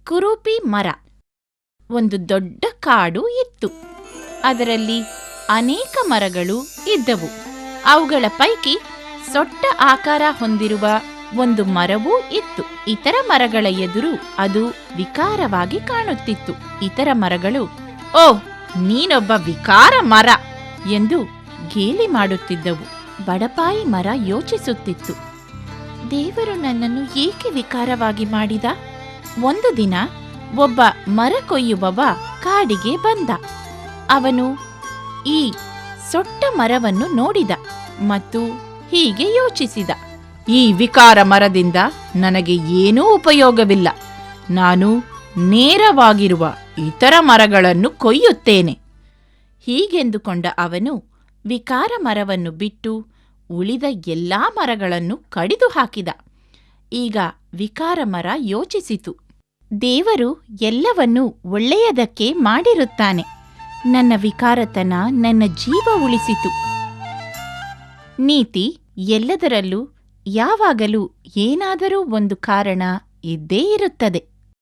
ಕುರೂಪಿ ಮರ. ಒಂದು ದೊಡ್ಡ ಕಾಡು ಇತ್ತು. ಅದರಲ್ಲಿ ಅನೇಕ ಮರಗಳು ಇದ್ದವು. ಅವುಗಳ ಪೈಕಿ ಸೊಟ್ಟ ಆಕಾರ ಹೊಂದಿರುವ ಒಂದು ಮರವೂ ಇತ್ತು. ಇತರ ಮರಗಳ ಎದುರು ಅದು ವಿಕಾರವಾಗಿ ಕಾಣುತ್ತಿತ್ತು. ಇತರ ಮರಗಳು, "ಓ, ನೀನೊಬ್ಬ ವಿಕಾರ ಮರ" ಎಂದು ಗೇಲಿ ಮಾಡುತ್ತಿದ್ದವು. ಬಡಪಾಯಿ ಮರ ಯೋಚಿಸುತ್ತಿತ್ತು, ದೇವರು ನನ್ನನ್ನು ಏಕೆ ವಿಕಾರವಾಗಿ ಮಾಡಿದ? ಒಂದು ದಿನ ಒಬ್ಬ ಮರ ಕೊಯ್ಯುವವ ಕಾಡಿಗೆ ಬಂದ. ಅವನು ಈ ಸೊಟ್ಟ ಮರವನ್ನು ನೋಡಿದ ಮತ್ತು ಹೀಗೆ ಯೋಚಿಸಿದ, ಈ ವಿಕಾರ ಮರದಿಂದ ನನಗೆ ಏನೂ ಉಪಯೋಗವಿಲ್ಲ. ನಾನು ನೇರವಾಗಿರುವ ಇತರ ಮರಗಳನ್ನು ಕೊಯ್ಯುತ್ತೇನೆ. ಹೀಗೆಂದುಕೊಂಡ ಅವನು ವಿಕಾರ ಮರವನ್ನು ಬಿಟ್ಟು ಉಳಿದ ಎಲ್ಲಾ ಮರಗಳನ್ನು ಕಡಿದು ಹಾಕಿದ. ಈಗ ವಿಕಾರ ಮರ ಯೋಚಿಸಿತು, ದೇವರು ಎಲ್ಲವನ್ನೂ ಒಳ್ಳೆಯದಕ್ಕೆ ಮಾಡಿರುತ್ತಾನೆ. ನನ್ನ ವಿಕಾರತನ ನನ್ನ ಜೀವ ಉಳಿಸಿತು. ನೀತಿ: ಎಲ್ಲದರಲ್ಲೂ ಯಾವಾಗಲೂ ಏನಾದರೂ ಒಂದು ಕಾರಣ ಇದ್ದೇ ಇರುತ್ತದೆ.